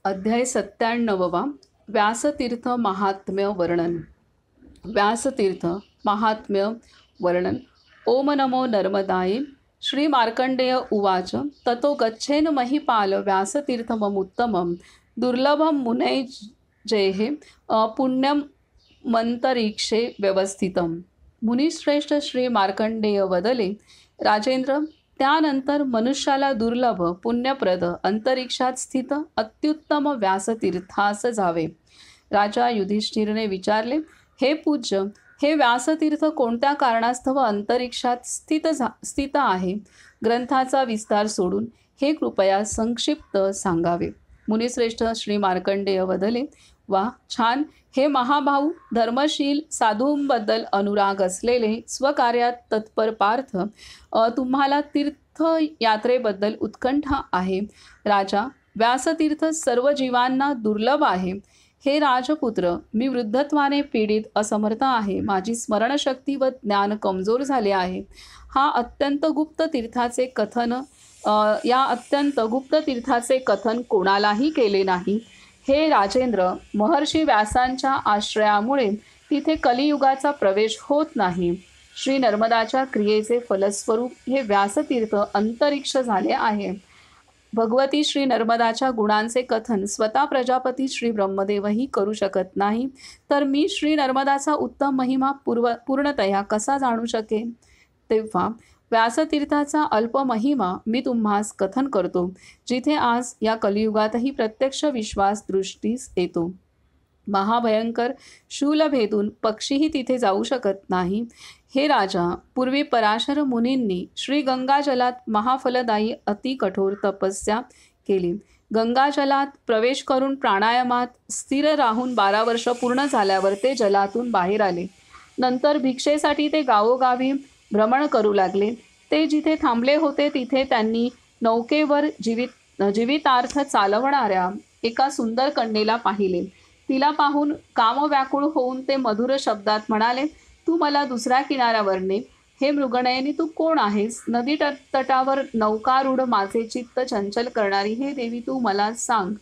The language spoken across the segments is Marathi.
अध्याय 97वा व्यासतीर्थ महात्म्य वर्णन. व्यासतीर्थ महात्म्य वर्णन. ओम नमो नर्मदाय. श्री मार्कंडेय उवाच. ततो गच्छेन महीपाल व्यासतीर्थममुत्तमं दुर्लभं मुनैर्जैः पुण्यं मंतरीक्षे व्यवस्थितम्. मुनिश्रेष्ठ श्री मार्कंडेय वदले, राजेंद्र, त्यानंतर मनुष्याला दुर्लभ पुण्यप्रद अंतरिक्षात स्थित अत्युत्तम व्यासतीर्थास जावे. राजा युधिष्ठिरने विचारले, हे पूज्य, हे व्यासतीर्थ कोणत्या कारणास्तव अंतरिक्षात स्थित आहे? ग्रंथाचा विस्तार सोडून हे कृपया संक्षिप्त सांगावे. मुनिश्रेष्ठ श्री मार्कंडेय वदले, वा, छान. हे महाभाऊ, धर्मशील, साधूंबद्दल अनुराग असलेले, स्वकार्यात तत्पर पार्थ, तुम्हाला तीर्थयात्रेबद्दल उत्कंठा आहे. राजा, व्यासतीर्थ सर्व जीवांना दुर्लभ आहे. हे राजपुत्र, मी वृद्धत्वाने पीडित असमर्थ आहे. माझी स्मरणशक्ती व ज्ञान कमजोर झाले आहे. या अत्यंत गुप्त तीर्थाचे कथन कोणालाही केले नाही. हे राजेंद्र, महर्षी व्यासांच्या आश्रयामुळे तिथे कलियुगाचा प्रवेश होत नाही. श्री नर्मदाच्या क्रियेचे फलस्वरूप हे व्यासतीर्थ अंतरिक्ष झाले आहे. भगवती श्री नर्मदाच्या गुणांचे कथन स्वतः प्रजापती श्री ब्रह्मदेवही करू शकत नाही, तर मी श्री नर्मदाचा उत्तम महिमा पूर्णतया कसा जाणू शकेन? तेव्हा व्यासतीर्थाचा अल्प महिमा मी तुम्हास कथन करतो, जिथे आज या कलियुगातही प्रत्यक्ष विश्वास दृष्टीस येतो. महाभयंकर शूल भेदून पक्षीही तिथे जाऊ शकत नाही. हे राजा, पूर्वी पराशर मुनींनी श्री गंगाजलात महाफलदायी अति कठोर तपस्या केली. गंगाजलात प्रवेश करून प्राणायामात स्थिर राहून 12 वर्ष पूर्ण झाल्यावर ते जलातून बाहेर आले. नंतर भिक्षेसाठी ते गावोगावी भ्रमण करू लागले. ते जिथे थांबले होते तिथे त्यांनी नौकेवर जीवितार्थ चालवणाऱ्या एका सुंदर कन्येला पाहिले. तिला पाहून कामव्याकुळ होऊन ते मधुर शब्दात म्हणाले, तू मला दुसऱ्या किनाऱ्यावर ने. हे मृगनयनी, तू कोण आहेस? नदी तटावर नौकारूढ माझे चित्त चंचल करणारी हे देवी, तू मला सांग.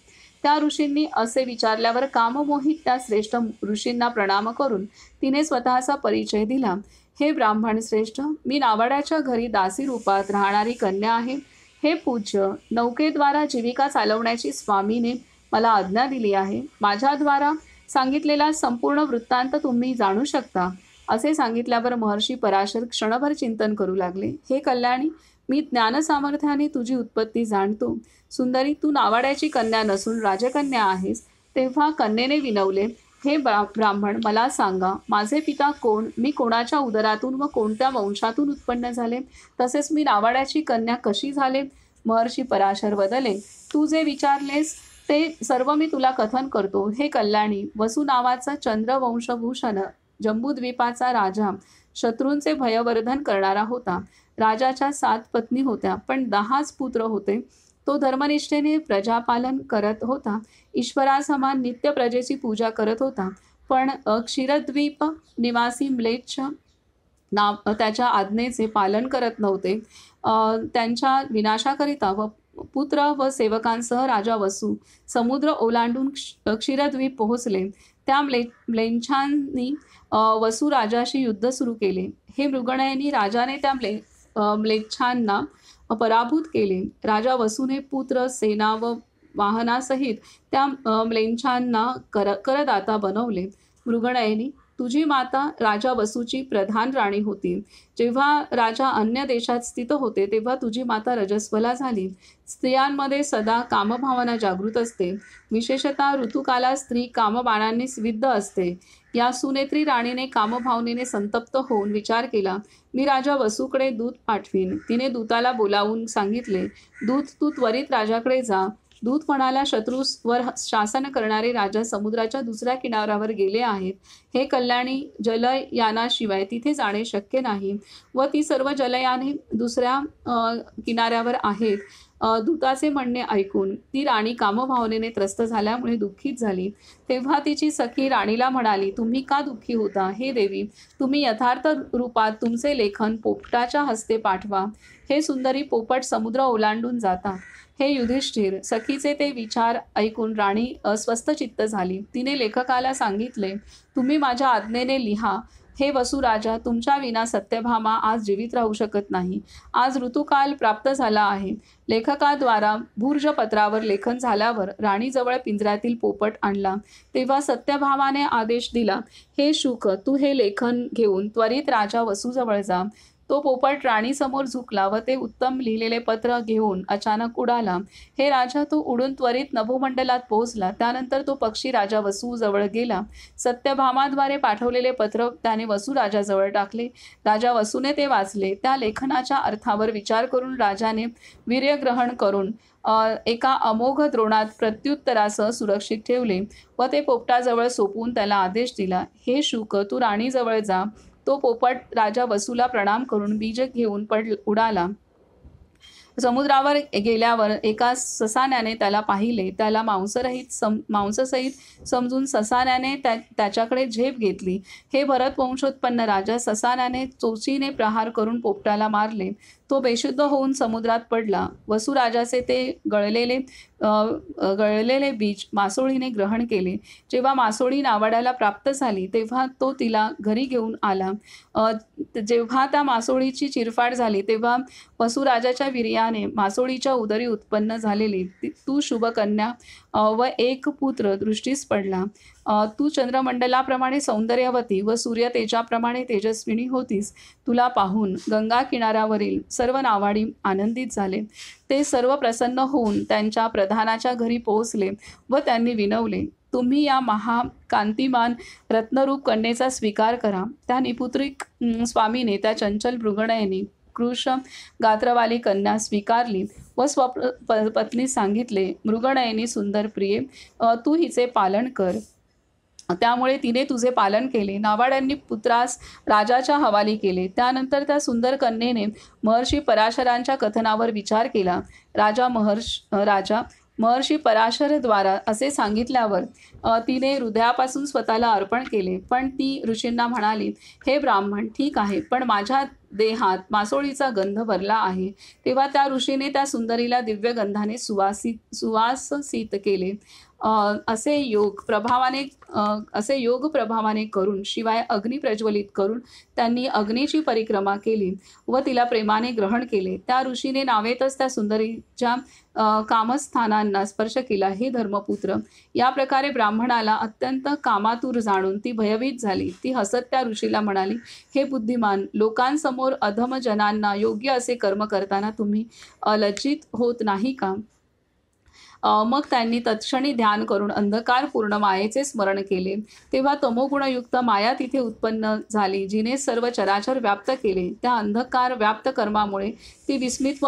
त्या ऋषींनी असे विचारल्यावर काममोहित त्या श्रेष्ठ ऋषींना प्रणाम करून तिने स्वतःचा परिचय दिला. हे ब्राह्मण श्रेष्ठ, मी नावाड्याच्या घरी दासी रूपात राहणारी कन्या आहे. हे पूज्य, नौकेद्वारा जीविका चालवण्याची स्वामीने मला आज्ञा दिली आहे. माझ्याद्वारा सांगितलेला संपूर्ण वृत्तांत तुम्ही जाणू शकता. असे सांगितल्यावर महर्षी पराशर क्षणभर चिंतन करू लागले. हे कल्याणी, मी ज्ञानसामर्थ्याने तुझी उत्पत्ती जाणतो. सुंदरी, तू नावाड्याची कन्या नसून राजकन्या आहेस. तेव्हा कन्येने विनवले, हे ब्राह्मण, मला सांगा, माझे पिता कोण? मी कोणाच्या उदरातून व कोणत्या वंशातून उत्पन्न झाले? तसेच मी नावाड्याची कन्या कशी झाले? महर्षी पराशर वदले, तू जे विचारलेस ते सर्व मी तुला कथन करतो. हे कल्याणी, वसु नावाचा चंद्रवंशभूषण जंबूद्वीपाचा राजा शत्रूंचे भयवर्धन करणारा होता. राजाच्या 7 पत्नी होत्या, पण 10च पुत्र होते. तो धर्मनिष्ठेने प्रजापालन करत होता. ईश्वरासमान नित्य प्रजेची पूजा करत होता. पण क्षीरद्वीप निवासी म्लेच्छ त्याच्या आज्ञेचे पालन करत नव्हते. त्यांच्या विनाशाकरिता व पुत्र व सेवकांसह राजा वसू समुद्र ओलांडून क्षीरद्वीप पोहोचले. त्या म्लेच्छांनी वसू राजाशी युद्ध सुरू केले. हे मृगनयनी, राजाने त्या म्लेच्छांना पराभूत केले. राजा वसूने पुत्र, सेना व वाहनासहित त्या म्लेच्छांना करदाता बनवले. मृगनयनी, तुझी माता राजा वसूची प्रधान राणी होती. जेव्हा राजा अन्य देशात स्थित होते तेव्हा तुझी माता रजस्वला झाली. स्त्रियांमध्ये सदा कामभावना जागृत असते. विशेषतः ऋतुकालात स्त्री कामबाणांनी विद्ध असते. या सुनेत्री राणीने कामभावनेने संतप्त होऊन विचार केला, मी राजा वसूकडे दूत पाठवीन. तिने दूताला बोलावून सांगितले, दूत, तू त्वरित राजाकडे जा. दूत म्हणाला, शत्रूवर शासन करणारे राजा समुद्राच्या दुसऱ्या किनाऱ्यावर गेले आहेत. हे कल्याणी, जलयानाशिवाय तिथे जाणे शक्य नाही व ती सर्व जलयाने दुसऱ्या किनाऱ्यावर आहेत. दूताचे म्हणणे ऐकून ती राणी कामभावनेने त्रस्त झाल्यामुळे दुःखीत झाली. तेव्हा तिची सखी राणीला म्हणाली, तुम्ही का दुःखी होता? हे देवी, तुम्ही यथार्थ रूपात तुमचे लेखन पोपटाच्या हस्ते पाठवा. हे सुंदरी पोपट समुद्र ओलांडून जातात. हे युधिष्ठिर, सखीचे ते विचार ऐकून राणी अस्वस्थचित्त झाली. तिने लेखकाला सांगितले, तुम्ही माझ्या आज्ञेने लिहा. हे वसुराजा, तुमच्या विना सत्यभामा आज जीवित राहू शकत नाही. आज ऋतुकाल प्राप्त झाला आहे. लेखकाद्वारा भूर्जपत्रावर लेखन झाल्यावर राणीजवळ पिंजऱ्यातील पोपट आणला. तेव्हा सत्यभामाने आदेश दिला, हे शुक, तू हे लेखन घेऊन त्वरित राजा वसूजवळ जा. तो पोपट राणीसमोर झुकला व ते उत्तम लिहिलेले पत्र घेऊन अचानक उडाला. हे राजा, तो उडून त्वरित नभोमंडलात पोहोचला. त्यानंतर तो पक्षी राजा वसूजवळ गेला. सत्यभामाद्वारे पाठवलेले पत्र त्याने वसू राजाजवळ टाकले. राजा वसूने ते वाचले. त्या लेखनाच्या अर्थावर विचार करून राजाने वीर्यग्रहण करून एका अमोघ द्रोणात प्रत्युत्तरासह सुरक्षित ठेवले व ते पोपटाजवळ सोपवून त्याला आदेश दिला, हे शुक, तू राणीजवळ जा. तो पोपट राजा वसूला प्रणाम करून बीज घेऊन उडाला. समुद्रावर गेल्यावर एका ससाण्याने त्याला पाहिले. त्याला मांससहित समजून ससाण्याने त्याच्याकडे झेप घेतली. हे भरत वंशोत्पन्न राजा, ससाण्याने चोचीने प्रहार करून पोपटाला मारले. तो बेशुद्ध होऊन समुद्रात पडला. वसुराजाचे ते गळलेले बीज मासोळीने ग्रहण केले. जेव्हा मासोळी नावाड्याला प्राप्त झाली तेव्हा तो तिला घरी घेऊन आला. जेव्हा त्या मासोळीची चिरफाड झाली तेव्हा वसुराजाच्या वीर्याने मासोळीच्या उदरी उत्पन्न झालेली तू शुभकन्या व एक पुत्र दृष्टीस पडला. तू चंद्रमंडलाप्रमाणे सौंदर्यवती व सूर्यतेजाप्रमाणे तेजस्विनी होतीस. तुला पाहून गंगा किनाऱ्यावरील सर्व नावाडी आनंदित झाले. ते सर्व प्रसन्न होऊन त्यांच्या प्रधानाच्या घरी पोहोचले व त्यांनी विनवले, तुम्ही या महाकांतिमान रत्नरूप कन्येचा स्वीकार करा. त्या निपुत्रिक स्वामीने त्या चंचल मृगणयनी कृश गात्रवाली कन्या स्वीकारली व स्वपत्नीस सांगितले, मृगणयनी सुंदर प्रिये, तू हिचे पालन कर. त्यामुळे तिने तुझे पालन केले. नावाड्यांनी पुत्रास राजाच्या हवाली केले. त्यानंतर त्या सुंदर कन्येने महर्षी पराशरांच्या कथनावर विचार केला. राजा महर्षी पराशरद्वारा असे सांगितल्यावर तिने हृदयापासून स्वतःला अर्पण केले. पण ती ऋषींना म्हणाली, हे ब्राह्मण, ठीक आहे, पण माझ्या देहात मासोळीचा गंध भरला आहे. तेव्हा त्या ऋषीने त्या सुंदरीला दिव्य गंधाने सुवासित केले. असे योग प्रभावाने करून, शिवाय अग्नी प्रज्वलित करून त्यांनी अग्नीची परिक्रमा केली व तिला प्रेमाने ग्रहण केले. त्या ऋषीने नावेतच त्या सुंदरीच्या कामस्थानांना स्पर्श केला. हे धर्मपुत्र, या प्रकारे ब्राह्मणाला अत्यंत कामातुर जाणून ती भयभीत झाली. ती हसत त्या ऋषीला म्हणाली, हे बुद्धिमान, लोकांसमोर अधमजनांना योग्य असे कर्म करताना तुम्ही लज्जित होत नाही का? मग त्यांनी तत्क्षणी ध्यान करून अंधकारपूर्ण मायेचे स्मरण केले. तेव्हा तमोगुणयुक्त माया तिथे उत्पन्न झाली, जिने सर्व चराचर व्याप्त केले. त्या अंधकार व्याप्त कर्मामुळे ती विस्मित व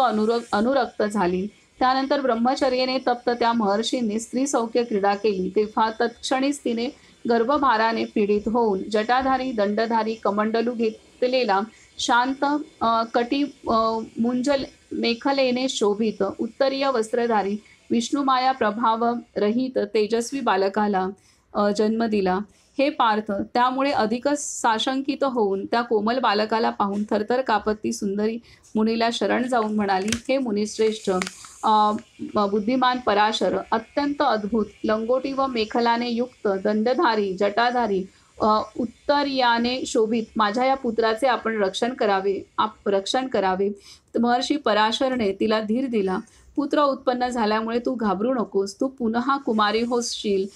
अनुरक्त झाली. त्यानंतर ब्रह्मचर्याने तप्त त्या महर्षींनी स्त्री सौख्य क्रीडा केली. तेव्हा तत्क्षणीच तिने गर्भभाराने पीडित होऊन जटाधारी, दंडधारी, कमंडलू घेतलेला, शांत कटी मुंजल मेखलेने शोभित, उत्तरीय वस्त्रधारी, विष्णुमाया प्रभाव रहित तेजस्वी बालकाला जन्म दिला. हे पार्थ, त्यामुळे अधिकच साशंकित होऊन त्या कोमल बालकाला पाहून थरथर कापत ती सुंदरी मुनीला शरण जाऊन म्हणाली, हे मुनिश्रेष्ठ बुद्धिमान पराशर, अत्यंत अद्भुत लंगोटी व मेखलाने युक्त, दंडधारी, जटाधारी, उत्तरीयाने शोभित माझ्या या पुत्राचे आपण रक्षण करावे. महर्षी पराशरने तिला धीर दिला. पुत्र उत्पन्न झाल्यामुळे तू घाबरू नकोस. तू पुन्हा कुमारी होशील,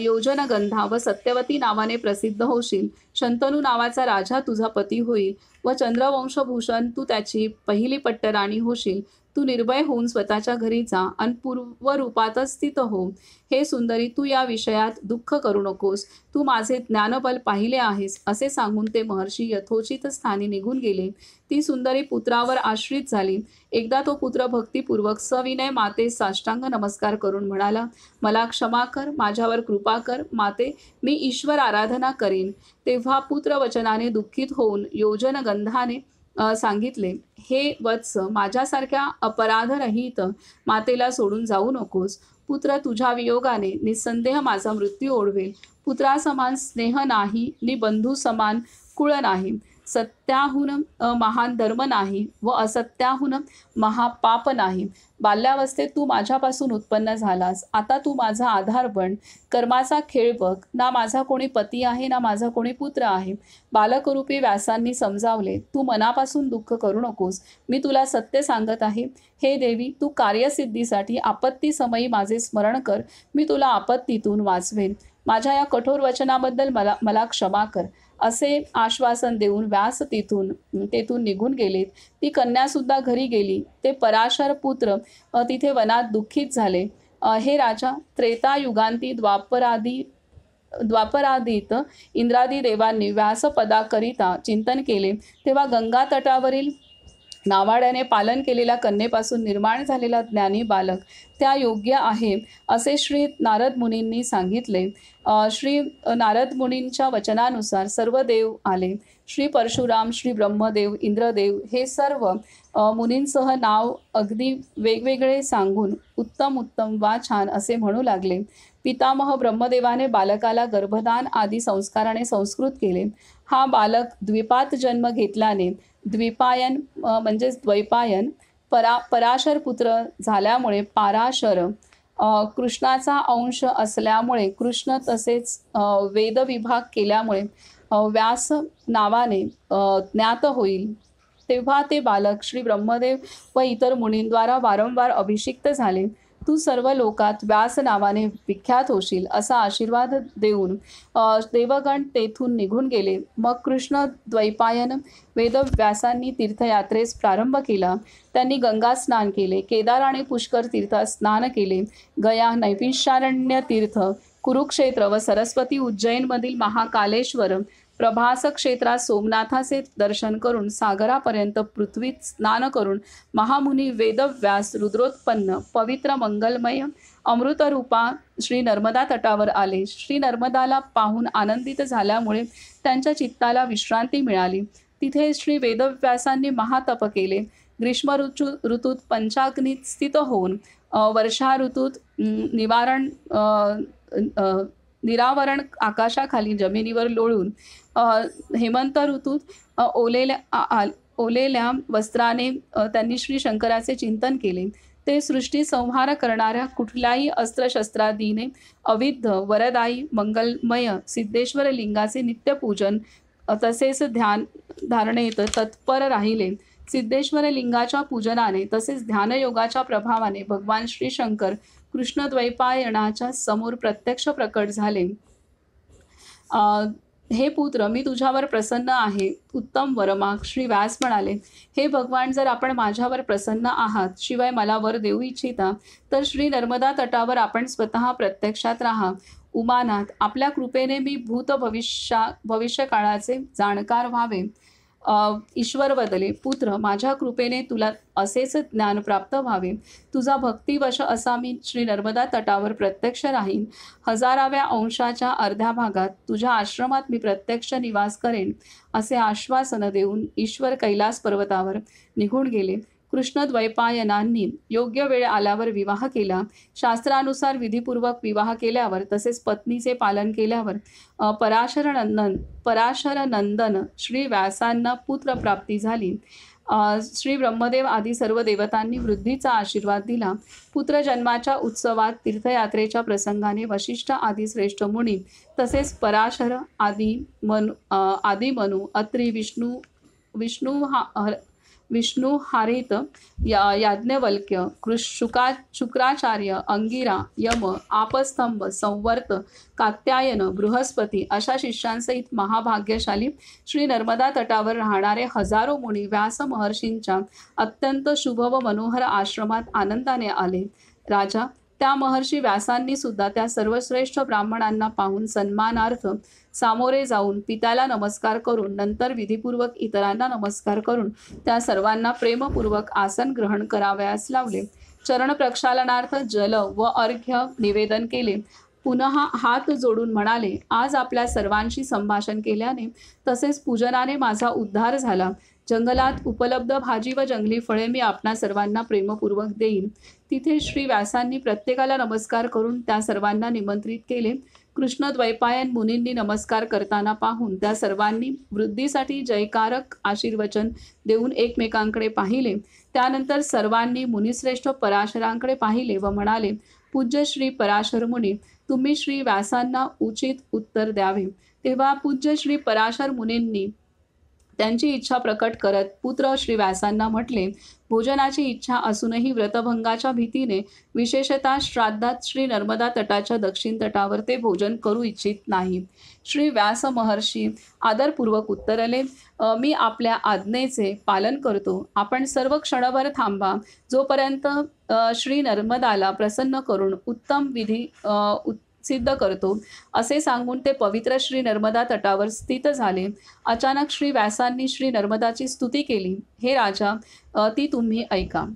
योजनगंधा व सत्यवती नावाने प्रसिद्ध होशील. शंतनू नावाचा राजा तुझा पती होईल व चंद्रवंशभूषण तू त्याची पहिली पट्टराणी होशील. तू निर्भय होऊन स्वतःच्या घरी जा आणि पूर्वरूपातच स्थित हो. हे सुंदरी, तू या विषयात दुःख करू नकोस. तू माझे ज्ञानबल पाहिले आहेस. असे सांगून ते महर्षी यथोचित स्थानी निघून गेले. ती सुंदरी पुत्रावर आश्रित झाली. एकदा तो पुत्र भक्तिपूर्वक सविनय मातेस साष्टांग नमस्कार करून म्हणाला, मला क्षमा कर, माझ्यावर कृपा कर माते, मी ईश्वर आराधना करीन. तेव्हा पुत्र वचनाने दुःखित होऊन योजनगंधाने सांगितले, "हे वत्स, माझ्यासारख्या अपराधरहित मातेला सोडून जाऊ नकोस. पुत्र तुझ्या वियोगाने निस्संदेह माझा मृत्यू ओढवेल. पुत्रासमान स्नेह नाही, नि बंधू समान कुळ नाही. सत्याहून महान धर्म नाही व असत्याहून महापाप नाही. बाल्यावस्थेत तू माझ्यापासून उत्पन्न झालास. आता तू माझा आधार बन. कर्माचा खेळ बघ. ना माझा कोणी पती आहे, ना माझा कोणी पुत्र आहे." बालकरूपी व्यासांनी समजावले, "तू मनापासून दुःख करू नकोस. मी तुला सत्य सांगत आहे. हे देवी, तू कार्यसिद्धीसाठी आपत्तीसमयी माझे स्मरण कर. मी तुला आपत्तीतून वाचवेन. माझ्या या कठोर वचनाबद्दल मला मला क्षमा कर." असे आश्वासन देऊन व्यास तेथून निघून गेलेत. ती कन्यासुद्धा घरी गेली. ते पराशर पुत्र तिथे वनात दुःखित झाले. "हे राजा, त्रेतायुगांती द्वापरादीत इंद्रादी देवांनी व्यासपदाकरिता चिंतन केले, तेव्हा गंगा तटावरील नावाड्याने पालन केलेल्या कन्येपासून निर्माण झालेला ज्ञानी बालक त्या योग्य आहे असे श्री नारद मुनींनी सांगितले. श्री नारद मुनींच्या वचनानुसार सर्व देव आले. श्री परशुराम, श्री ब्रह्मदेव, इंद्रदेव हे सर्व मुनींसह नाव अगदी वेगवेगळे सांगून उत्तम उत्तम वा छान असे म्हणू लागले. पितामह ब्रह्मदेवाने बालकाला गर्भदान आदी संस्काराने संस्कृत केले. हा बालक द्विपात जन्म घेतल्याने द्विपायन म्हणजेच द्वैपायन पराशर पुत्र झाल्यामुळे पाराशर, कृष्णाचा अंश असल्यामुळे कृष्ण, तसेच वेदविभाग केल्यामुळे व्यास नावाने ज्ञात होईल. तेव्हा ते बालक श्री ब्रह्मदेव व इतर मुनींद्वारा वारंवार अभिषिक्त झाले. "तू सर्व लोकात व्यास नावाने विख्यात होशील" असा आशीर्वाद देऊन देवगण तेथून निघून गेले. मग कृष्ण द्वैपायन वेदव्यासांनी तीर्थयात्रेस प्रारंभ केला. त्यांनी गंगा स्नान केले, केदार आणि पुष्कर तीर्थात स्नान केले, गया, नैमिषारण्य तीर्थ, कुरुक्षेत्र व सरस्वती, उज्जैनमधील महाकालेश्वर, प्रभास क्षेत्रात सोमनाथाचे दर्शन करून सागरापर्यंत पृथ्वीत स्नान करून महामुनी वेदव्यास रुद्रोत्पन्न पवित्र मंगलमय अमृतरूपा श्री नर्मदा तटावर आले. श्री नर्मदाला पाहून आनंदित झाल्यामुळे त्यांच्या चित्ताला विश्रांती मिळाली. तिथे श्री वेदव्यासांनी महातप केले. ग्रीष्म ऋतूत पंचाग्नीत स्थित होऊन वर्षा ऋतूत निरावरण आकाशाखाली जमिनीवर लोळून हेमंत ऋतूत ओलेल्या वस्त्राने त्यांनी श्री शंकराचे चिंतन केले. ते सृष्टी संहार करणाऱ्या कुठल्याही अस्त्रशस्त्रादीने अविद्ध, वरदायी, मंगलमय सिद्धेश्वर लिंगाचे नित्यपूजन तसेच ध्यान धारणेत तत्पर राहिले. सिद्धेश्वर लिंगाच्या पूजनाने तसेच ध्यानयोगाच्या प्रभावाने भगवान श्री शंकर कृष्णद्वैपायनाच्या समोर प्रत्यक्ष प्रकट झाले. "हे पुत्र, मी तुझ्यावर प्रसन्न आहे. उत्तम वर माग." श्री व्यास म्हणाले, "हे भगवान, जर आपण माझ्यावर प्रसन्न आहात, शिवाय मला वर देऊ इच्छिता, तर श्री नर्मदा तटावर आपण स्वतः प्रत्यक्षात राहा. उमानाथ, आपल्या कृपेने मी भविष्यकाळाचे जाणकार व्हावे." ईश्वर बदले, "पुत्र, माझ्या कृपेने तुला असेच ज्ञान प्राप्त व्हावे. तुझा भक्तिवश असा मी श्री नर्मदा तटावर प्रत्यक्ष राहीन. 1000व्या अंशाच्या अर्ध्या भागात तुझ्या आश्रमात मी प्रत्यक्ष निवास करेन." असे आश्वासन देऊन ईश्वर कैलास पर्वतावर निघून गेले. कृष्णद्वैपायनांनी योग्य वेळ आल्यावर विवाह केला. शास्त्रानुसार विधिपूर्वक विवाह केल्यावर तसेच पत्नीचे पालन केल्यावर पराशरनंदन श्री व्यासांना पुत्रप्राप्ती झाली. श्री ब्रह्मदेव आदी सर्व देवतांनी वृद्धीचा आशीर्वाद दिला. पुत्रजन्माच्या उत्सवात तीर्थयात्रेच्या प्रसंगाने वशिष्ठ आदी श्रेष्ठ मुनी तसेच पराशर आदी मनु, अत्री, विष्णू हारित, याज्ञवल्क्य, शुक्राचार्य, अंगिरा, यम, आपस्तंभ, संवर्त, कात्यायन, बृहस्पती अशा शिष्यांसहित महाभाग्यशाली श्री नर्मदा तटावर राहणारे हजारो मुनी व्यास महर्षींच्या अत्यंत शुभ व मनोहर आश्रमात आनंदाने आले. राजा, त्या महर्षी व्यासांनी सुद्धा त्या सर्वश्रेष्ठ ब्राह्मणांना पाहून सन्मानार्थ सामोरे जाऊन पित्याला नमस्कार करून नंतर विधिपूर्वक इतरांना नमस्कार करून त्या सर्वांना प्रेमपूर्वक आसन ग्रहण करावयास लावले. चरण प्रक्षालनार्थ जल व अर्घ्य निवेदन केले. पुन्हा हात जोडून म्हणाले, "आज आपल्या सर्वांशी संभाषण केल्याने तसेच पूजनाने माझा उद्धार झाला. जंगलात उपलब्ध भाजी व जंगली फळे मी आपणा सर्वांना प्रेमपूर्वक देईन. तिथे श्री व्यासांनी प्रत्येकाला नमस्कार करून त्या सर्वांना निमंत्रित केले. कृष्ण द्वैपायन मुनींनी नमस्कार करताना पाहून त्या सर्वांनी वृद्धीसाठी जयकारक आशीर्वचन देऊन एकमेकांकडे पाहिले. त्यानंतर सर्वांनी मुनिश्रेष्ठ पराशरांकडे पाहिले व म्हणाले, पूज्य श्री पराशर मुनी, तुम्ही श्री व्यासांना उचित उत्तर द्यावे. तेव्हा पूज्य श्री पराशर मुनींनी त्यांची इच्छा प्रकट करत पुत्र श्री व्यासांना म्हटले, भोजनाची इच्छा असूनही व्रतभंगाच्या भीतीने विशेषतः श्राद्धात श्री नर्मदा तटाच्या दक्षिण तटावर ते भोजन करू इच्छित नाही. श्री व्यास महर्षी आदरपूर्वक उत्तरले, मी आपल्या आज्ञेचे पालन करतो. आपण सर्व क्षणभर थांबा, जोपर्यंत श्री नर्मदाला प्रसन्न करून उत्तम विधी सिद्ध करतो. असे सांगून ते पवित्र श्री नर्मदा तटावर स्थित झाले. अचानक श्री व्यासांनी श्री नर्मदाची स्तुती केली. हे राजा, ती तुम्ही ऐका.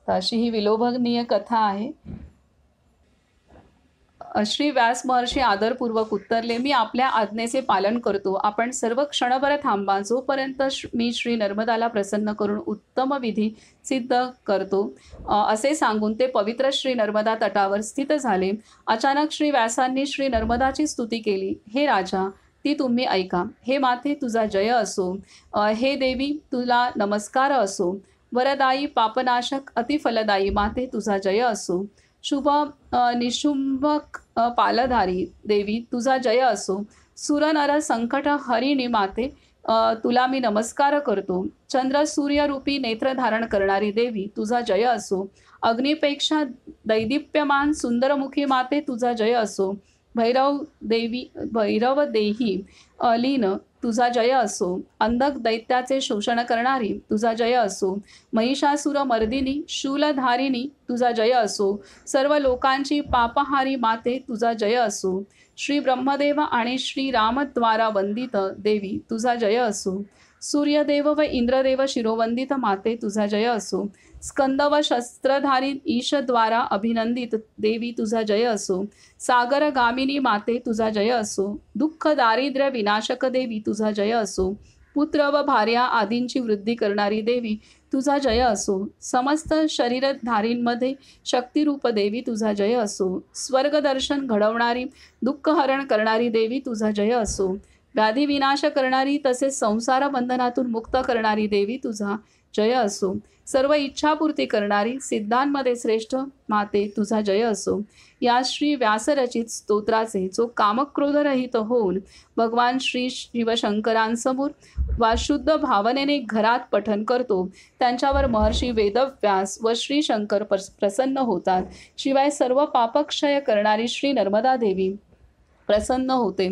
अशी ही विलोभनीय कथा आहे. श्री व्यास महर्षी आदरपूर्वक उत्तरले, मी आपल्या आज्ञेचे पालन करतो. आपण सर्व क्षणभर थांबा, जोपर्यंत मी श्री नर्मदाला प्रसन्न करून उत्तम विधी सिद्ध करतो. असे सांगून ते पवित्र श्री नर्मदा तटावर स्थित झाले. अचानक श्री व्यासांनी श्री नर्मदाची स्तुती केली. हे राजा, ती तुम्ही ऐका. हे माते, तुझा जय असो. हे देवी, तुला नमस्कार असो. वरदायी, पापनाशक, अतिफलदायी माते, तुझा जय असो. शुभ निशुंभक पालधारी देवी, तुझा जय असो. सुरनर संकट हरिणी माते, तुला मी नमस्कार करतो. चंद्र सूर्य रूपी नेत्र धारण करणारी देवी, तुझा जय असो. अग्निपेक्षा दैदिप्यमान सुंदरमुखी माते, तुझा जय असो. भैरव देही लीन, तुझा जय असो. अंधक दैत्याचे शोषण करणारी, तुझा जय असो. महिषासुर मर्दिनी शूलधारिणी, तुझा जय असो. सर्व लोकांची पापहारी माते, तुझा जय असो. श्री ब्रह्मदेव आणि श्री रामद्वारा वंदित देवी, तुझा जय असो. सूर्यदेव व इंद्रदेव शिरोवंदित माते, तुझा जय असो. स्कंद व शस्त्रधारी ईशद्वारा अभिनंदित देवी, तुझा जय असो. सागर गामिनी माते, तुझा जय असो. दुःख दारिद्र्य विनाशक देवी, तुझा जय असो. पुत्र व भार्या आदींची वृद्धी करणारी देवी, तुझा जय असो. समस्त शरीरधारींमध्ये शक्तिरूप देवी, तुझा जय असो. स्वर्गदर्शन घडवणारी, दुःखहरण करणारी देवी, तुझा जय असो. व्याधी विनाश करणारी तसेच संसार बंधनातून मुक्त करणारी देवी, तुझा जय असो. सर्व इच्छापूर्ती करणारी, सिद्धांमध्ये श्रेष्ठ माते, तुझा जय असो. या श्री व्यासरचित स्तोत्राचे जो कामक्रोधरहित होऊन भगवान श्री शिवशंकरांसमोर वा शुद्ध भावनेने घरात पठन करतो, त्यांच्यावर महर्षी वेदव्यास व श्री शंकर प्रसन्न होतात. शिवाय सर्व पापक्षय करणारी श्री नर्मदा देवी प्रसन्न होते.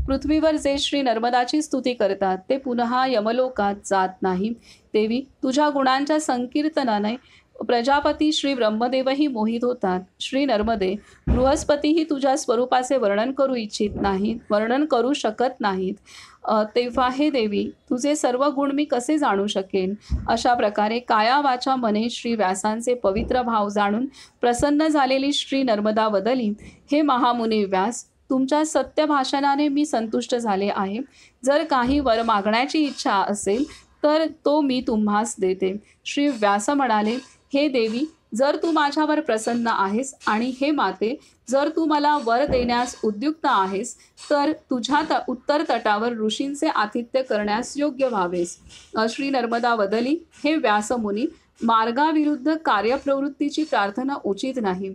पृथ्वीवर जे श्री नर्मदाची स्तुती करतात ते पुन्हा यमलोकात जात नाही. देवी, तुझ्या गुणांच्या संकीर्तनाने प्रजापती श्री ब्रह्मदेवही मोहित होतात. श्री नर्मदे, बृहस्पतीही तुझ्या स्वरूपाचे वर्णन करू शकत नाहीत. तेव्हा हे देवी, तुझे सर्व गुण मी कसे जाणू शकेन? अशा प्रकारे काया वाचा मने श्री व्यासांचे पवित्र भाव जाणून प्रसन्न झालेली श्री नर्मदा वदली, हे महामुनी व्यास, तुमच्या सत्य भाषणाने मी संतुष्ट झाले आहे. जर काही वर मागण्याची इच्छा असेल तर तो मी तुम्हास देते. श्री व्यास म्हणाले, हे देवी, जर तू माझ्यावर प्रसन्न आहेस आणि हे माते, जर तू मला वर देण्यास उद्युक्त आहेस तर तुझ्या उत्तर तटावर ऋषींचे आतिथ्य करण्यास योग्य व्हावेस. श्री नर्मदा वदली, हे व्यासमुनी, मार्गाविरुद्ध कार्यप्रवृत्तीची प्रार्थना उचित नाही.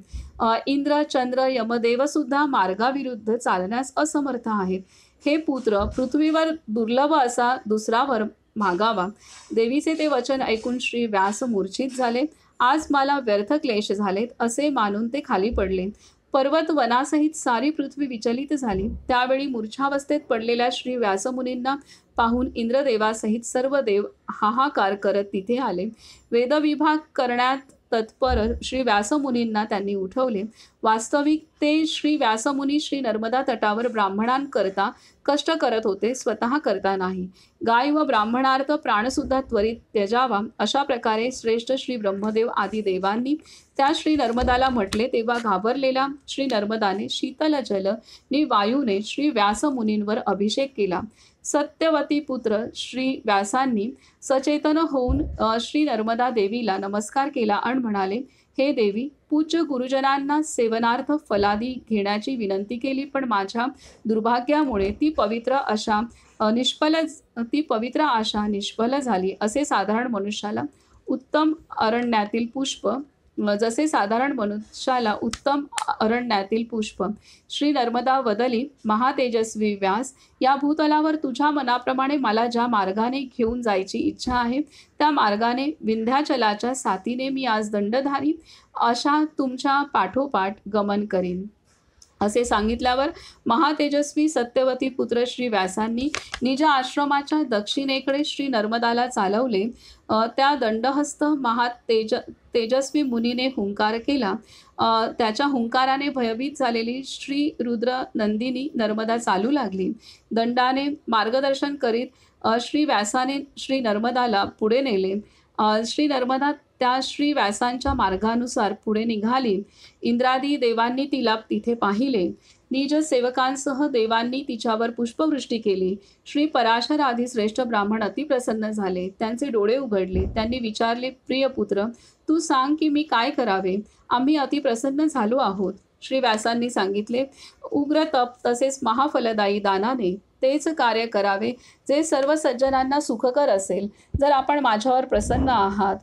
इंद्र, चंद्र, यमदेव सुद्धा मार्गाविरुद्ध चालण्यास असमर्थ आहेत. हे पुत्र, पृथ्वीवर दुर्लभ असा दुसरा वर मागावा. देवीचे ते वचन ऐकून श्री व्यास मूर्छित झाले. आज मला व्यर्थ क्लेश झालेत असे मानून ते खाली पडले. पर्वत वनासहित सारी पृथ्वी विचलित झाली. त्यावेळी मूर्छावस्थेत पडलेल्या श्री व्यासमुनींना पाहून इंद्रदेवासहित सर्व देव हाहाकार करत तिथे आले. वेदविभाग करण्यात तत्पर श्री व्यासमुनींना त्यांनी उठवले. वास्तविक ते श्री व्यासमुनी श्री नर्मदा तटावर ब्राह्मणांकरता कष्ट करत होते, स्वतः करता नाही. गाय व ब्राह्मणार्थ प्राणसुद्धा त्वरित त्यजावा अशा प्रकारे श्रेष्ठ श्री ब्रह्मदेव आदी देवांनी त्या श्री नर्मदाला म्हटले. तेव्हा घाबरलेल्या श्री नर्मदाने शीतल जल नि वायूने श्री व्यासमुनींवर अभिषेक केला. सत्यवती पुत्र श्री व्यासांनी सचेतन होऊन श्री नर्मदा देवीला नमस्कार केला आणि म्हणाले, हे देवी, पूज्य गुरुजनांना सेवनार्थ फलादी घेण्याची विनंती केली, पण माझ्या दुर्भाग्यामुळे ती पवित्र आशा निष्फल झाली. असे साधारण मनुष्याला उत्तम अरण्यातील पुष्प श्री नर्मदा वदली, महातेजस्वी व्यास, या भूतलावर तुझ्या मनाप्रमाणे मला ज्या मार्गाने घेऊन जायची इच्छा आहे त्या मार्गाने विंध्याचलाच्या साथीने मी आज दंडधारी अशा तुमच्या पाठोपाठ गमन करीन. असे सांगितल्यावर महातेजस्वी सत्यवती पुत्र श्री व्यासांनी निज आश्रमाच्या दक्षिणेकडे श्री नर्मदाला चालवले. त्या दंडहस्त तेजस्वी मुनीने हुंकार केला. त्याच्या हुंकाराने भयभीत झालेली श्री रुद्र नंदिनी नर्मदा चालू लागली. दंडाने मार्गदर्शन करीत श्री व्यासाने श्री नर्मदाला पुढे नेले. श्री नर्मदा त्या श्री व्यासांच्या मार्गानुसार पुढे निघाली. इंद्रादी देवांनी तिला तिथे पाहिले. निज सेवकांसह देवांनी तिच्यावर पुष्पवृष्टी केली. श्री पराशर आदी श्रेष्ठ ब्राह्मण अतिप्रसन्न झाले. त्यांचे डोळे उघडले. त्यांनी विचारले, प्रिय पुत्र, तू सांग की मी काय करावे? आम्ही अतिप्रसन्न झालो आहोत. श्री व्यासांनी सांगितले, उग्र तप तसेच महाफलदायी दानाने तेच कार्य करावे जे सर्व सज्जनांना सुखकर असेल. जर आपण माझ्यावर प्रसन्न आहात,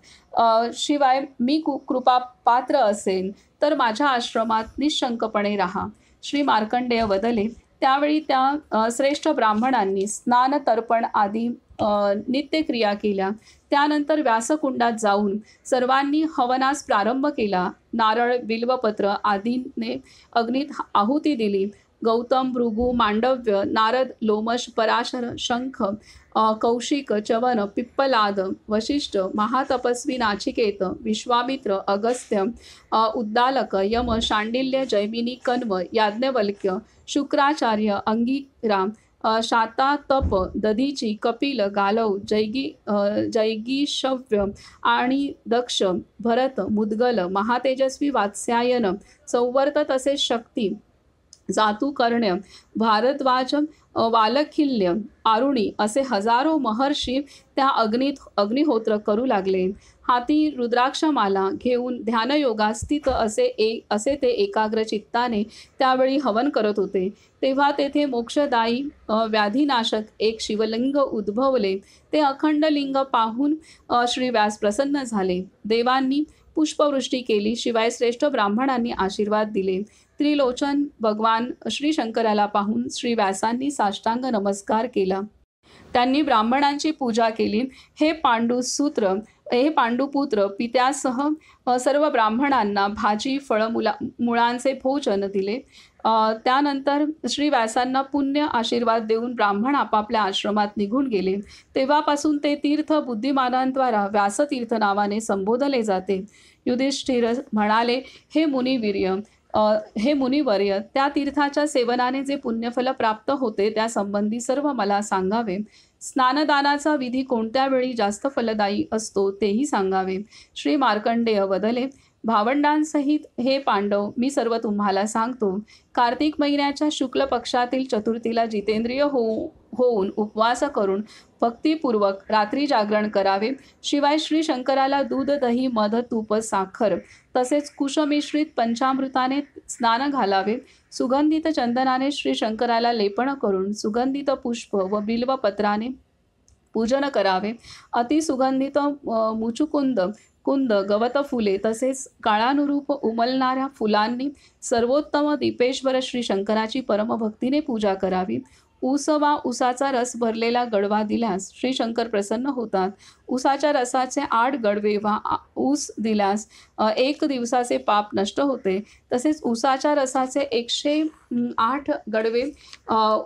शिवाय मी कृपा पात्र असेल, तर माझ्या आश्रमात निशंकपणे राहा. श्री मार्कंडेय वदले, त्यावेळी त्या श्रेष्ठ ब्राह्मणांनी स्नान तर्पण आदी नित्यक्रिया केल्या. त्यानंतर व्यासकुंडात जाऊन सर्वांनी हवनास प्रारंभ केला. नारळ, बिल्वपत्र आदीने अग्नीत आहुती दिली. गौतम, भृगु, मांडव्य, नारद, लोमश, पराशर, शंख, कौशिक, चवन, पिप्पलाद, वशिष्ठ, महातपस्वी नाचिकेत, विश्वामित्र, अगस्त्य, उद्दालक, यम, शांडिल्य, जैमिनी, कण्व, याज्ञवल्क्य, शुक्राचार्य, अंगिरा, शातातप, दधीची, कपिल, गालव, जैगीशव्य आणि दक्ष, भरत, मुद्गल, महातेजस्वी वात्स्यायन, संवर्त तसेच शक्ती, जातुकर्ण्य, भारद्वाज, वालखिल्य, आरुणी असे हजारो महर्षी त्या अग्निहोत्र करू लागले. हाती रुद्राक्षमाला घेऊन ध्यानयोगात स्थित असे ते एकाग्र चित्ताने त्यावेळी हवन करत होते. तेव्हा तेथे मोक्षदायी व्याधिनाशक एक शिवलिंग उद्भवले. ते अखंड लिंग पाहून श्री व्यास प्रसन्न झाले. देवांनी पुष्पवृष्टी केली. शिवाय श्रेष्ठ ब्राह्मणांनी आशीर्वाद दिले. त्रिलोचन भगवान श्री शंकराला पाहून श्री व्यासांनी साष्टांग नमस्कार केला. त्यांनी ब्राह्मणांची पूजा केली. हे पांडुपुत्र, पित्यासह सर्व ब्राह्मणांना भाजी, मुळांचे भोजन दिले. त्यानंतर श्री व्यासांना पुण्य आशीर्वाद देऊन ब्राह्मण आपापल्या आश्रमात निघून गेले. तेव्हापासून ते तीर्थ बुद्धिमानांद्वारा व्यासतीर्थ नावाने संबोधले जाते. युधिष्ठिर म्हणाले, हे मुनिवर्य, त्या तीर्थाच्या सेवनाने जे पुण्यफल प्राप्त होते त्या संबंधी सर्व मला सांगावे. स्नानदानाचा विधी कोणत्या वेळी जास्त फलदायी असतो तेही सांगावे. श्री मार्कंडेय वदले, भावंडांसहित हे पांडव, मी सर्व तुम्हाला सांगतो. कार्तिक महिन्याच्या शुक्ल पक्षातील चतुर्थीला जितेंद्रिय होऊन उपवास करून भक्तिपूर्वक रात्री जागरण करावे. शिवाय श्री शंकराला दूध, दही, मध, तूप, साखर तसेच कुशमिश्रित पंचामृताने स्नान घालावे. सुगंधित चंदनाने श्री शंकराला लेपन करून सुगंधित पुष्प व बिल्वपत्राने पूजन करावे. अतिसुगंधित कुंद, गवत फुले तसेच काळानुरूप उमलणाऱ्या फुलांनी सर्वोत्तम दीपेश्वर श्री शंकराची परमभक्तीने पूजा करावी. ऊस वा उसाचा रस भरलेला गडवा दिल्यास श्री शंकर प्रसन्न होतात. उसाच्या रसाचे 8 गडवे वा ऊस दिल्यास 1 दिवसाचे पाप नष्ट होते. तसेच उसाच्या रसाचे 108 गडवे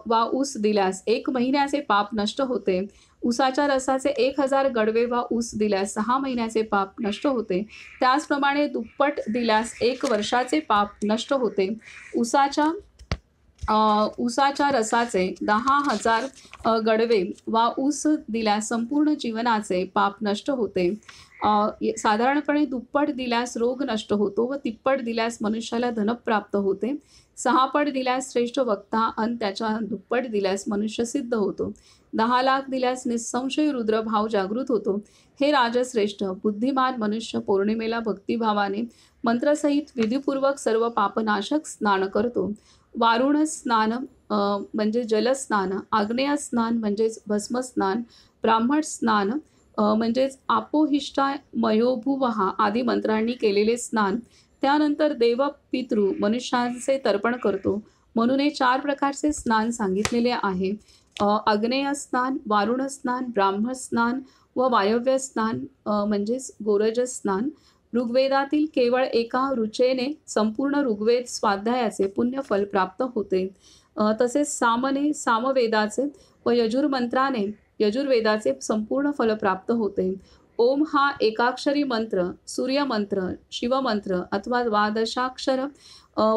वा ऊस दिल्यास 1 महिन्याचे पाप नष्ट होते. उसाच्या रसाचे 1000 गडवे वा ऊस दिल्यास 6 महिन्याचे पाप नष्ट होते. त्याचप्रमाणे दुप्पट दिल्यास 1 वर्षाचे पाप नष्ट होते. ऊसाच्या रसाचे 10,000 गडवे वा ऊस दिल्यास संपूर्ण जीवनाचे पाप नष्ट होते. साधारणपणे दुप्पट दिल्यास रोग नष्ट होतो व तिप्पट दिल्यास मनुष्याला धन प्राप्त होते. 6 पट दिल्यास श्रेष्ठ वक्ता अन त्याच्या दुप्पट दिल्यास मनुष्य सिद्ध होतो. 10 लाख दिल्यास निसंशय रुद्रभाव जागृत होतो. हे राजश्रेष्ठ, बुद्धिमान मनुष्य पौर्णिमेला भक्तिभावाने मंत्रसहित विधीपूर्वक सर्व पापनाशक स्नान करतो. वारुण स्नान म्हणजे जलस्नान, आग्नेय स्नान म्हणजेच भस्मस्नान, ब्राह्मण स्नान म्हणजेच आपोहिष्टा मयोभुवहा आदी मंत्रांनी केलेले स्नान, त्यानंतर देव पितृ मनुष्यांचे तर्पण करतो. म्हणून हे 4 प्रकारचे स्नान सांगितलेले आहे. आग्नेय स्नान, वारुण स्नान, ब्राह्मण स्नान व वायव्य स्नान म्हणजेच गोरजस स्नान. ऋग्वेदातील केवळ एका ऋचेने संपूर्ण ऋग्वेद स्वाध्यायाचे पुण्यफल प्राप्त होते. तसेच सामने सामवेदाचे व यजुर्मंत्राने यजुर्वेदाचे संपूर्ण फल प्राप्त होते. ओम हा एकाक्षरी मंत्र, सूर्यमंत्र, शिवमंत्र अथवा द्वादशाक्षर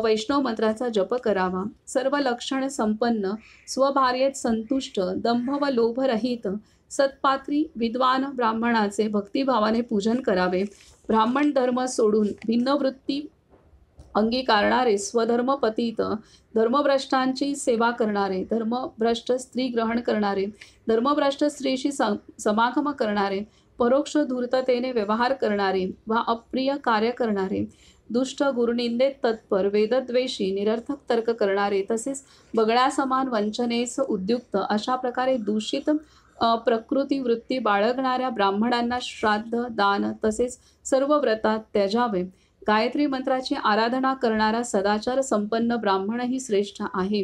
वैष्णव मंत्राचा जप करावा. सर्व लक्षण संपन्न, स्वभार्येत संतुष्ट, दंभ व लोभरहित, सत्पात्री विद्वान ब्राह्मणाचे भक्तिभावाने पूजन करावे. ब्राह्मण धर्म सोडून भिन्न वृत्ती अंगीकारणारे, स्वधर्म पतित, धर्मभ्रष्टांची सेवा करणारे, धर्मभ्रष्ट स्त्री ग्रहण करणारे, धर्मभ्रष्ट स्त्रीशी समागम करणारे, परोक्ष धूर्ततेने व्यवहार करणारे वा अप्रिय कार्य करणारे, दुष्ट गुरुनिंदेत तत्पर, वेदद्वेषी, निरर्थक तर्क करणारे, तसेच बगळ्यासमान वंचनेस उद्युक्त अशा प्रकारे दूषित प्रकृती वृत्ती बाळगणाऱ्या ब्राह्मणांना श्राद्ध, दान तसेच सर्व व्रतात त्याजावे. गायत्री मंत्राची आराधना करणारा सदाचार संपन्न ब्राह्मणही श्रेष्ठ आहे.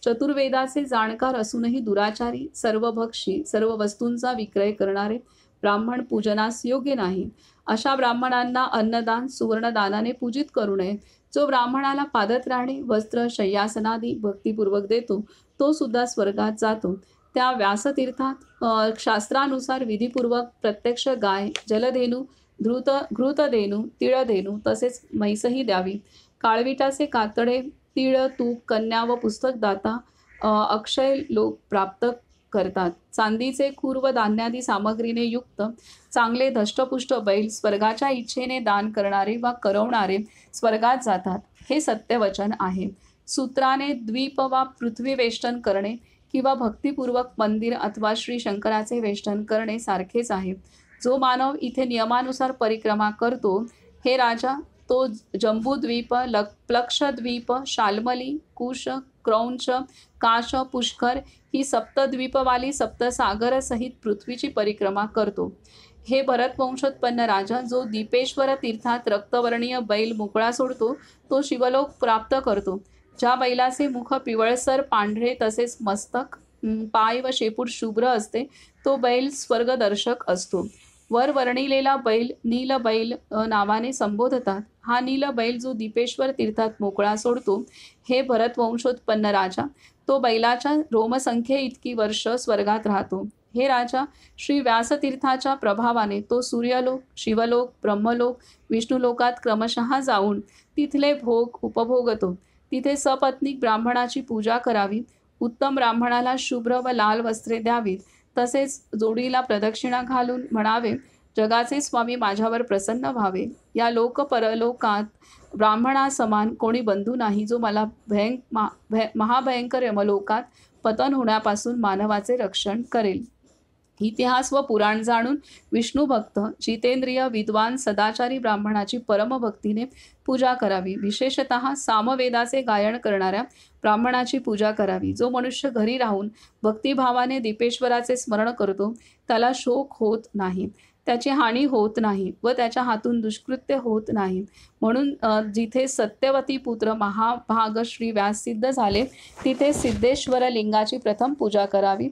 चतुर्वेदाचे जाणकार असूनही दुराचारी, सर्वभक्षी, सर्व वस्तूंचा विक्रय करणारे ब्राह्मण पूजनास योग्य नाही. अशा ब्राह्मणांना अन्नदान, सुवर्णदानाने पूजित करू नये. जो ब्राह्मणाला पादत्राणे, वस्त्र, शय्यासनादी भक्तिपूर्वक देतो तो सुद्धा स्वर्गात जातो. त्या व्यासतीर्थात शास्त्रानुसार विधीपूर्वक प्रत्यक्ष गाय, जलधेनू, घृतधेनू, तिळधेनू तसेच म्हैसही द्यावी. काळविटाचे कातडे, तीळ, तूप, कन्या व पुस्तकदाता अक्षय लोक प्राप्त करतात. चांदीचे खूर व धान्यादी सामग्रीने युक्त चांगले धष्टपुष्ट बैल स्वर्गाच्या इच्छेने दान करणारे वा करवणारे स्वर्गात जातात. हे सत्यवचन आहे. सूत्राने द्वीप वा पृथ्वी वेष्टन करणे किंवा भक्तिपूर्वक मंदिर अथवा श्री शंकराचे वेष्टन करणे सारखेच आहे. जो मानव इथे नियमानुसार परिक्रमा करतो, हे राजा, तो जंबूद्वीप, प्लक्षद्वीप, शाल्मली, कुश, क्रौंच, काश, पुष्कर ही सप्तद्वीपवाली सप्तसागरसहित पृथ्वीची परिक्रमा करतो. हे भरतवंशोत्पन्न राजा, जो दीपेश्वर तीर्थात रक्तवर्णीय बैल मोकळा सोडतो तो शिवलोक प्राप्त करतो. ज्या बैलाचे मुख पिवळसर पांढरे तसेच मस्तक, पाय व शेपूट शुभ्र असते तो बैल स्वर्गदर्शक असतो. वर वर्णिलेला बैल नील बैल नावाने संबोधतात. हा नील बैल जो दीपेश्वर तीर्थात मोकळा सोडतो, हे भरतवंशोत्पन्न राजा, तो बैलाच्या रोमसंख्ये इतकी वर्ष स्वर्गात राहतो. हे राजा, श्री व्यासतीर्थाच्या प्रभावाने तो सूर्यलोक, शिवलोक, ब्रह्मलोक, विष्णुलोकात क्रमशः जाऊन तिथले भोग उपभोगतो. तिथे सपत्नीक ब्राह्मणाची पूजा करावी. उत्तम ब्राह्मणाला शुभ्र व लाल वस्त्रे द्यावीत. तसेच जोडीला प्रदक्षिणा घालून म्हणावे, जगाचे स्वामी माझ्यावर प्रसन्न व्हावे. या लोक परलोकात ब्राह्मणासमान कोणी बंधू नाही, जो मला महाभयंकर यमलोकात पतन होण्यापासून मानवाचे रक्षण करेल. इतिहास व पुराण जाणून विष्णुभक्त, जितेंद्रिय, विद्वान, सदाचारी ब्राह्मणाची परमभक्तीने पूजा करावी. विशेषतः सामवेदाचे गायन करणाऱ्या ब्राह्मणाची पूजा करावी. जो मनुष्य घरी राहून भक्तिभावाने दीपेश्वराचे स्मरण करतो त्याला शोक होत नाही, त्याची हानी होत नाही व त्याच्या हातून दुष्कृत्य होत नाही. म्हणून जिथे सत्यवती पुत्र महाभाग श्री व्यास सिद्ध झाले तिथे सिद्धेश्वर लिंगाची प्रथम पूजा करावी.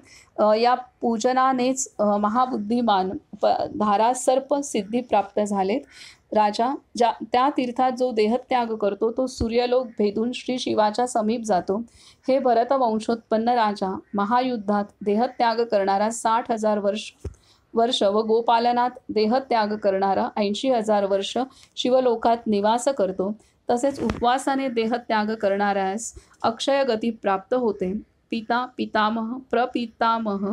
या पूजनानेच महाबुद्धिमान धारासर्प सिद्धी प्राप्त झालेत. राजा, त्या तीर्थात जो देहत्याग करतो तो सूर्यलोक भेदून श्री शिवाच्या समीप जातो. हे भरतवंशोत्पन्न राजा, महायुद्धात देहत्याग करणारा 60,000 वर्ष व गोपालनात देहत्याग करणारा 80,000 वर्ष शिवलोकात निवास करतो. तसेच उपवासाने देहत्याग करणाऱ्यास अक्षय गती प्राप्त होते. पिता, पितामह, प्रपितामह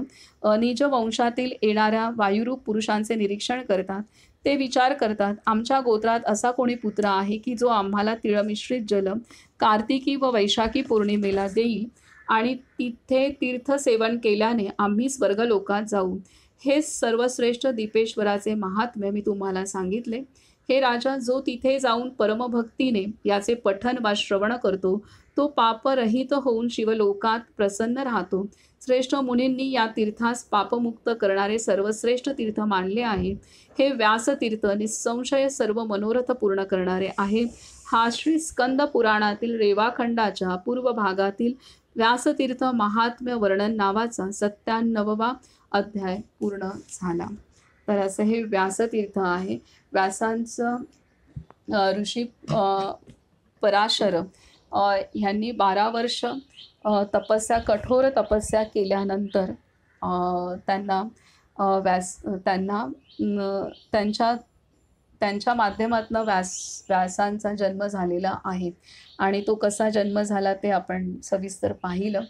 निज वंशातील येणाऱ्या वायुरूप पुरुषांचे निरीक्षण करतात. ते विचार करतात, आमच्या गोत्रात असा कोणी पुत्र आहे की जो आम्हाला तिळमिश्रित जल कार्तिकी व वैशाखी पौर्णिमेला देईल आणि तिथे तीर्थसेवन केल्याने आम्ही स्वर्गलोकात जाऊ. हे सर्वश्रेष्ठ दीपेश्वराचे महात्म्य मी तुम्हाला सांगितले. हे राजा, जो तिथे जाऊन परमभक्तीने याचे पठण वा श्रवण करतो तो पापरहित होऊन शिवलोकात प्रसन्न राहतो. श्रेष्ठ मुनींनी या तीर्थास पापमुक्त करणारे सर्वश्रेष्ठ तीर्थ मानले आहे. हे व्यासतीर्थ निसंशय सर्व मनोरथ पूर्ण करणारे आहे. हा श्री स्कंद पुराणातील रेवाखंडाच्या पूर्व भागातील व्यासतीर्थ महात्म्य वर्णन नावाचा 97वा अध्याय पूर्ण झाला. तर असं हे व्यासतीर्थ आहे. व्यासांचं ऋषी पराशर ह्यांनी 12 वर्ष कठोर तपस्या केल्यानंतर त्यांना त्यांच्या माध्यमातून व्यासांचा जन्म झालेला आहे. आणि तो कसा जन्म झाला ते आपण सविस्तर पाहिलं.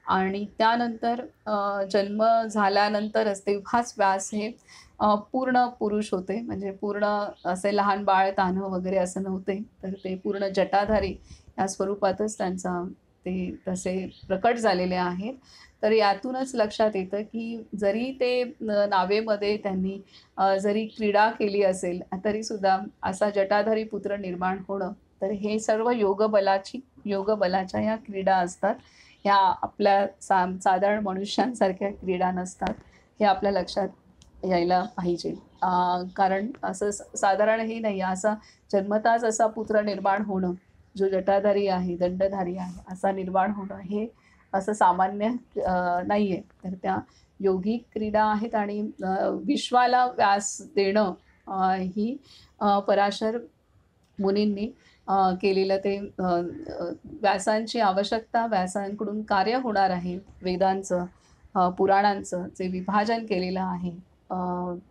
आणि त्यानंतर जन्म झाल्यानंतरच तेव्हाच व्यास हे पूर्ण पुरुष होते. म्हणजे पूर्ण असे लहान बाळ तान्ह वगैरे असं नव्हते, तर ते पूर्ण जटाधारी या स्वरूपातच त्यांचा ते तसे प्रकट झालेले आहेत. तर यातूनच लक्षात येतं की जरी ते नावेमध्ये त्यांनी जरी क्रीडा केली असेल तरीसुद्धा असा जटाधारी पुत्र निर्माण होणं, तर हे सर्व योगबलाच्या या क्रीडा असतात. ह्या आपल्या साधारण मनुष्यांसारख्या क्रीडा नसतात, हे आपल्या लक्षात यायला पाहिजे. कारण असं साधारणही नाही, असा जन्मताच असा पुत्र निर्माण होणं जो जटाधारी आहे, दंडधारी आहे, असा निर्माण होणं हे असं सामान्य नाही आहे. तर त्या योगिक क्रीडा आहेत. आणि विश्वाला व्यास देणं ही पराशर मुनींनी केलेलं ते व्यासांची आवश्यकता, व्यासांकडून कार्य होणार आहे. वेदांचं पुराणांचं जे विभाजन केलेलं आहे,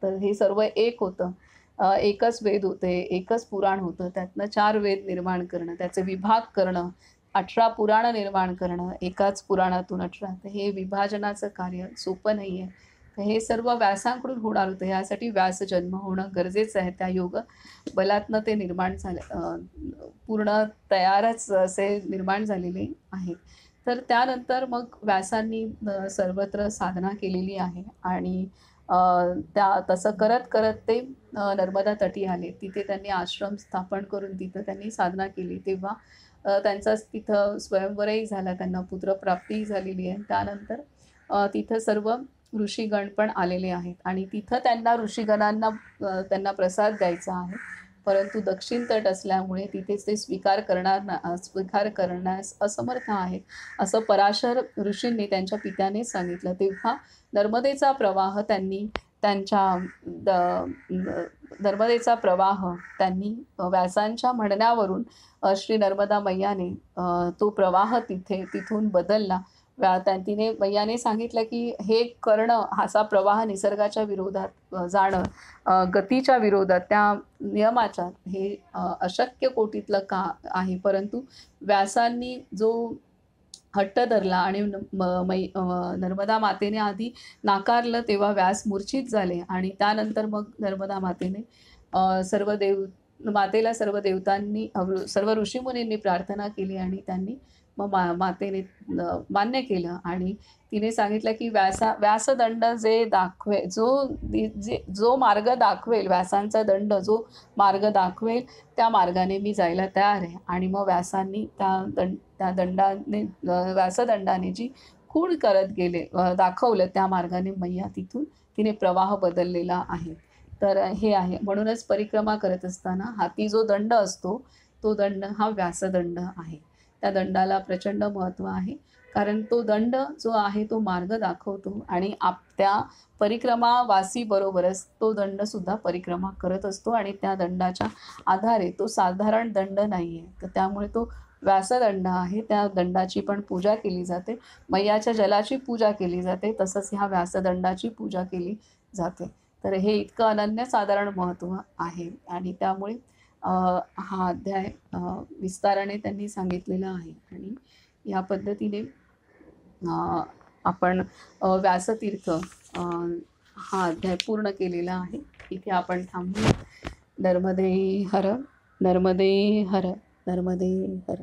तर हे सर्व एक होतं. एकच वेद होते, एकच पुराण होतं, त्यातनं 4 वेद निर्माण करणं, त्याचे विभाग करणं, 18 पुराण निर्माण करणं एकाच पुराणातून 18, तर हे विभाजनाचं कार्य सोपं नाही आहे. तर हे सर्व व्यासांकडून होणार होतं. यासाठी व्यास जन्म होणं गरजेचं आहे. त्या योग बलातनं ते निर्माण झाले, पूर्ण तयारच असे निर्माण झालेले आहेत. तर त्यानंतर मग व्यासांनी सर्वत्र साधना केलेली आहे. आणि तसं करत करत ते नर्मदा तटी आले. तिथे त्यांनी आश्रम स्थापन करून तिथं त्यांनी साधना केली. तेव्हा त्यांचा तिथं स्वयंवरही झाला, त्यांना पुत्रप्राप्तीही झालेली आहे. त्यानंतर तिथं सर्व ऋषीगण पण आलेले आहेत आणि तिथं त्यांना ऋषीगणांना त्यांना प्रसाद द्यायचा आहे. परंतु दक्षिण तट असल्यामुळे तिथेच ते स्वीकार करण्यास असमर्थ आहेत, असं पराशर ऋषींनी त्यांच्या पित्याने सांगितलं. तेव्हा नर्मदेचा प्रवाह त्यांनी व्यासांच्या म्हणण्यावरून श्री नर्मदा मैयाने तो प्रवाह तिथून बदलला. तिने मैयाने सांगितलं की हे करणं, असा प्रवाह निसर्गाच्या विरोधात जाणं, गतीच्या विरोधात, त्या नियमाच्या, हे अशक्य कोटीतलं का आहे. परंतु व्यासांनी जो हट्ट धरला आणि नर्मदा मातेने आधी नाकारलं, तेव्हा व्यास मूर्छित झाले. आणि त्यानंतर मग नर्मदा मातेने सर्व देवतांनी, सर्व ऋषीमुनींनी प्रार्थना केली आणि त्यांनी मग मातेने मान्य केलं. आणि तिने सांगितलं की व्यासदंड जे दाखवेल, जो मार्ग दाखवेल, व्यासांचा दंड जो मार्ग दाखवेल त्या मार्गाने मी जायला तयार आहे. आणि मग व्यासांनी त्या दंडाने, व्यासदंडाने जी खूण करत गेले, दाखवलं, त्या मार्गाने मैया तिने प्रवाह बदललेला आहे. तर हे आहे. म्हणूनच परिक्रमा करत असताना हाती जो दंड असतो तो दंड हा व्यासदंड आहे. त्या दंडाला प्रचंड महत्त्व आहे, कारण तो दंड जो आहे तो मार्ग दाखवतो आणि त्या परिक्रमावासी बरोबरच तो दंडसुद्धा परिक्रमा करत असतो. आणि त्या दंडाच्या आधारे, तो साधारण दंड नाही आहे, तर त्यामुळे तो व्यासदंड आहे. त्या दंडाची पण पूजा केली जाते. मैयाच्या जलाची पूजा केली जाते, तसंच ह्या व्यासदंडाची पूजा केली जाते. तर हे इतकं अनन्यसाधारण महत्त्व आहे. आणि त्यामुळे हा अध्याय विस्ताराने त्यांनी सांगितलेला आहे. आणि या पद्धतीने आपण व्यासतीर्थ हा अध्याय पूर्ण केलेला आहे. इथे आपण थांबू. नर्मदे हर, नर्मदे हर, नर्मदे हर.